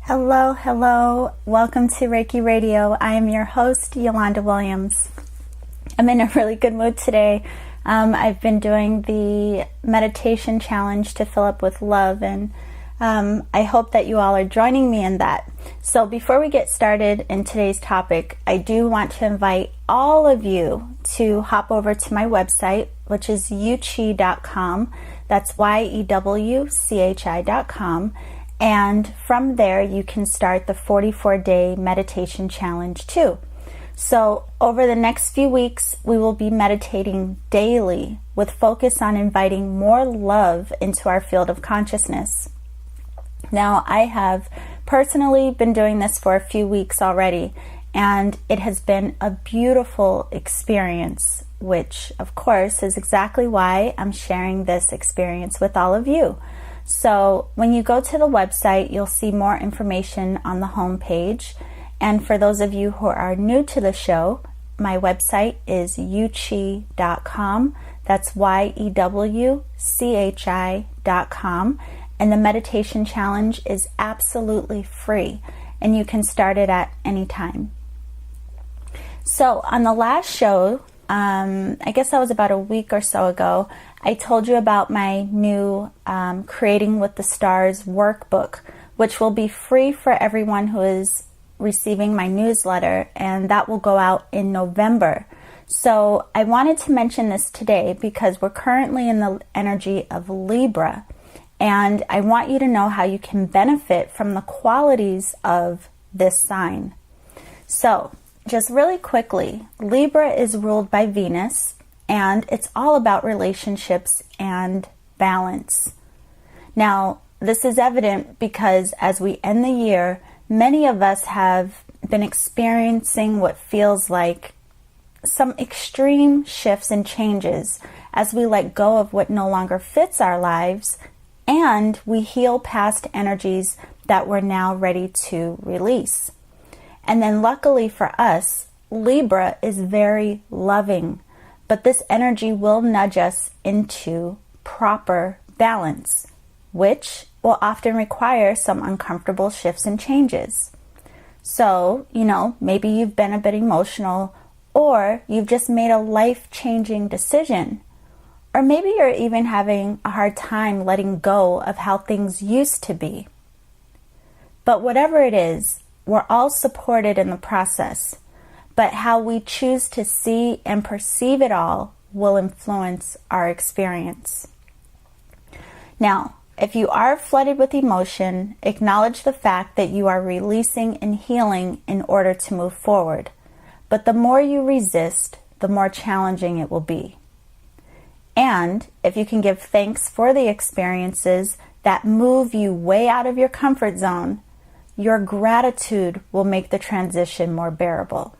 Hello, hello. Welcome to Reiki Radio. I am your host, Yolanda Williams. I'm in a really good mood today. I've been doing the meditation challenge to fill up with love, and I hope that you all are joining me in that. So before we get started in today's topic, I do want to invite all of you to hop over to my website, which is yewchi.com. That's YEWCHI.com. And from there, you can start the 44-day meditation challenge too. So over the next few weeks, we will be meditating daily with focus on inviting more love into our field of consciousness. Now, I have personally been doing this for a few weeks already, and it has been a beautiful experience, which of course is exactly why I'm sharing this experience with all of you. So when you go to the website, you'll see more information on the home page. And for those of you who are new to the show, my website is yewchi.com. That's YEWCHI.com. And the meditation challenge is absolutely free, and you can start it at any time. So on the last show, I guess that was about a week or so ago, I told you about my new Creating with the Stars workbook, which will be free for everyone who is receiving my newsletter, and that will go out in November. So I wanted to mention this today because we're currently in the energy of Libra, and I want you to know how you can benefit from the qualities of this sign. So just really quickly, Libra is ruled by Venus, and it's all about relationships and balance. Now, this is evident because as we end the year, many of us have been experiencing what feels like some extreme shifts and changes as we let go of what no longer fits our lives, and we heal past energies that we're now ready to release. And then luckily for us, Libra is very loving, but this energy will nudge us into proper balance, which will often require some uncomfortable shifts and changes. So, maybe you've been a bit emotional, or you've just made a life-changing decision, or maybe you're even having a hard time letting go of how things used to be. But whatever it is, we're all supported in the process, but how we choose to see and perceive it all will influence our experience. Now, if you are flooded with emotion, acknowledge the fact that you are releasing and healing in order to move forward. But the more you resist, the more challenging it will be. And if you can give thanks for the experiences that move you way out of your comfort zone, your gratitude will make the transition more bearable.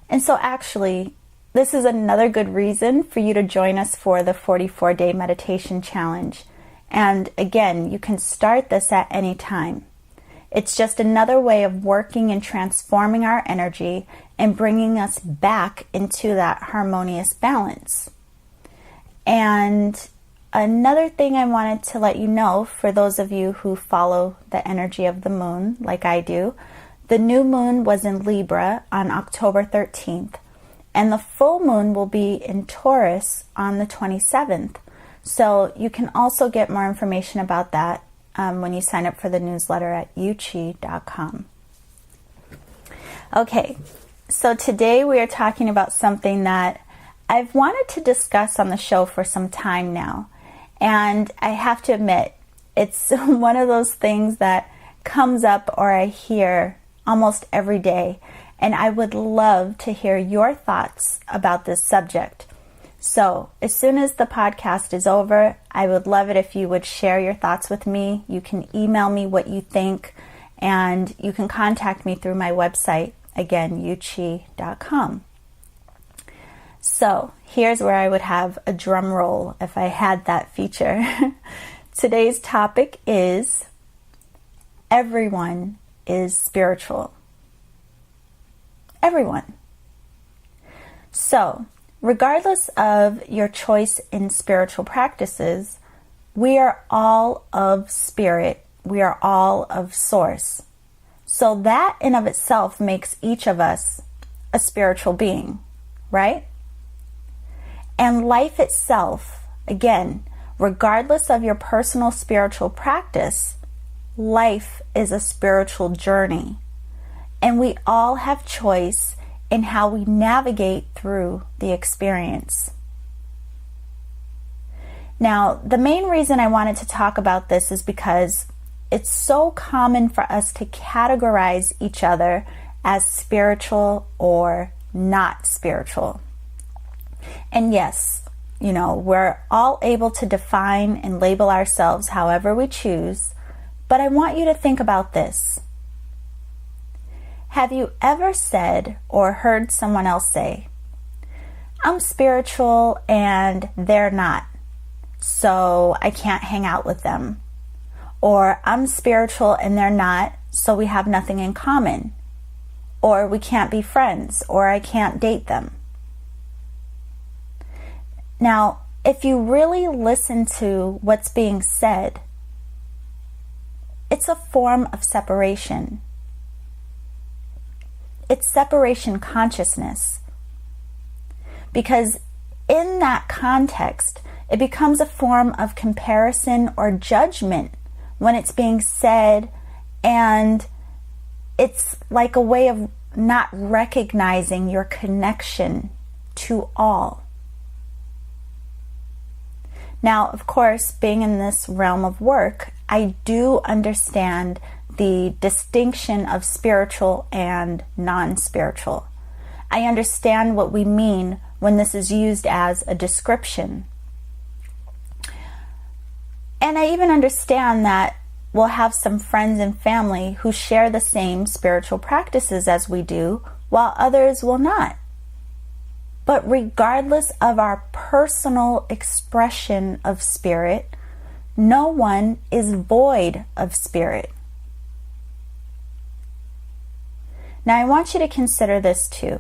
And so actually, this is another good reason for you to join us for the 44-day meditation challenge. And again, you can start this at any time. It's just another way of working and transforming our energy and bringing us back into that harmonious balance. And another thing I wanted to let you know, for those of you who follow the energy of the moon like I do, the new moon was in Libra on October 13th, and the full moon will be in Taurus on the 27th. So you can also get more information about that when you sign up for the newsletter at yewchi.com. Okay, so today we are talking about something that I've wanted to discuss on the show for some time now. And I have to admit, it's one of those things that comes up or I hear almost every day. And I would love to hear your thoughts about this subject. So as soon as the podcast is over, I would love it if you would share your thoughts with me. You can email me what you think, and you can contact me through my website, again, yewchi.com. So here's where I would have a drum roll if I had that feature. Today's topic is everyone is spiritual. Everyone. So, regardless of your choice in spiritual practices, we are all of spirit we are all of Source. So that in of itself makes each of us a spiritual being, right? And life itself, again, regardless of your personal spiritual practice, life is a spiritual journey. And we all have choice in how we navigate through the experience. Now, the main reason I wanted to talk about this is because it's so common for us to categorize each other as spiritual or not spiritual. And yes, we're all able to define and label ourselves however we choose, but I want you to think about this. Have you ever said or heard someone else say, "I'm spiritual and they're not, so I can't hang out with them"? Or "I'm spiritual and they're not, so we have nothing in common"? Or "we can't be friends," or "I can't date them"? Now, if you really listen to what's being said, it's a form of separation. It's separation consciousness. Because in that context, it becomes a form of comparison or judgment when it's being said, and it's like a way of not recognizing your connection to all. Now, of course, being in this realm of work, I do understand the distinction of spiritual and non-spiritual. I understand what we mean when this is used as a description. And I even understand that we'll have some friends and family who share the same spiritual practices as we do, while others will not. But regardless of our personal expression of spirit, no one is void of spirit. Now, I want you to consider this too.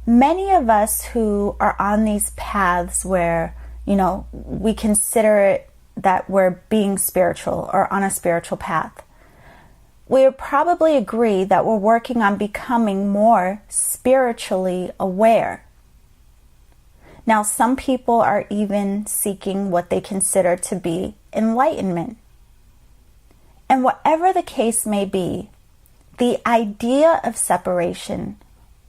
Many of us who are on these paths where, we consider it that we're being spiritual or on a spiritual path, we would probably agree that we're working on becoming more spiritually aware. Now, some people are even seeking what they consider to be enlightenment. And whatever the case may be, the idea of separation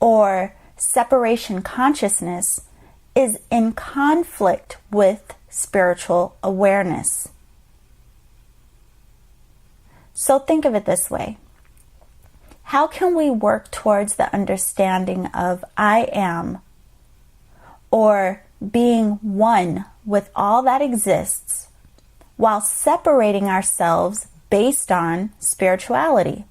or separation consciousness is in conflict with spiritual awareness. So think of it this way. How can we work towards the understanding of I am, or being one with all that exists, while separating ourselves based on spirituality?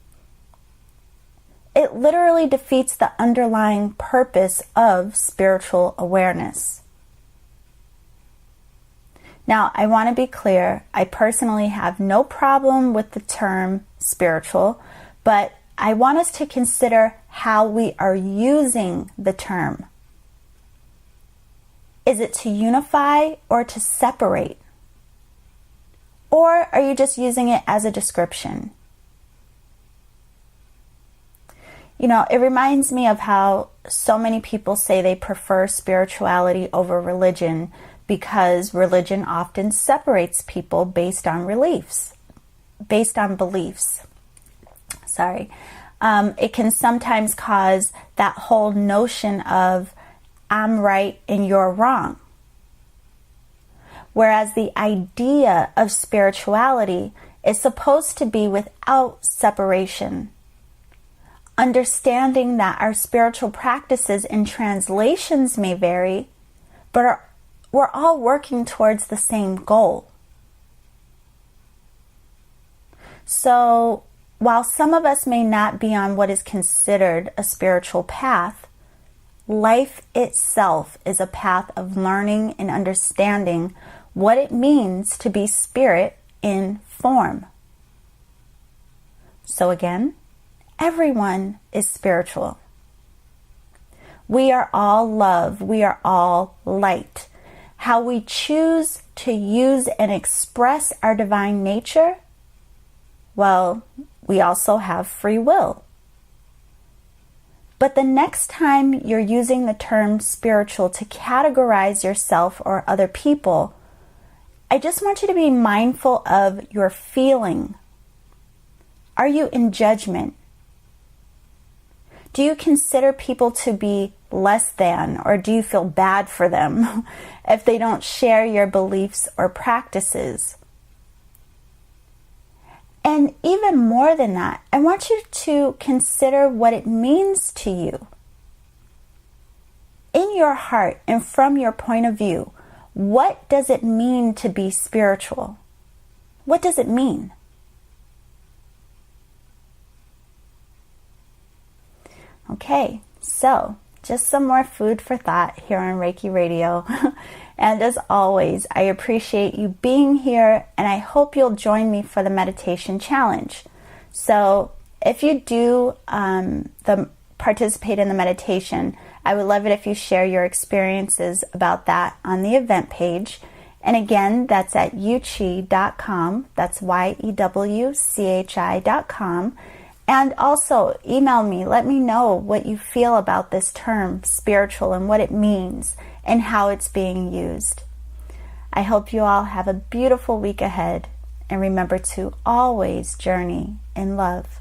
It literally defeats the underlying purpose of spiritual awareness. Now, I want to be clear, I personally have no problem with the term spiritual, but I want us to consider how we are using the term. Is it to unify or to separate? Or are you just using it as a description? It reminds me of how so many people say they prefer spirituality over religion because religion often separates people based on beliefs. It can sometimes cause that whole notion of I'm right and you're wrong. Whereas the idea of spirituality is supposed to be without separation. Understanding that our spiritual practices and translations may vary, but we're all working towards the same goal. So, while some of us may not be on what is considered a spiritual path, life itself is a path of learning and understanding what it means to be spirit in form. So again, everyone is spiritual. We are all love. We are all light. how we choose to use and express our divine nature, well, we also have free will. But the next time you're using the term spiritual to categorize yourself or other people, I just want you to be mindful of your feeling. Are you in judgment? Do you consider people to be less than, or do you feel bad for them if they don't share your beliefs or practices? And even more than that, I want you to consider what it means to you. In your heart and from your point of view, what does it mean to be spiritual? What does it mean? Okay, so just some more food for thought here on Reiki Radio. And as always, I appreciate you being here, and I hope you'll join me for the meditation challenge. So if you do participate in the meditation, I would love it if you share your experiences about that on the event page. And again, that's at yewchi.com. That's YEWCHI.com. And also email me. Let me know what you feel about this term, spiritual, and what it means and how it's being used. I hope you all have a beautiful week ahead. And remember to always journey in love.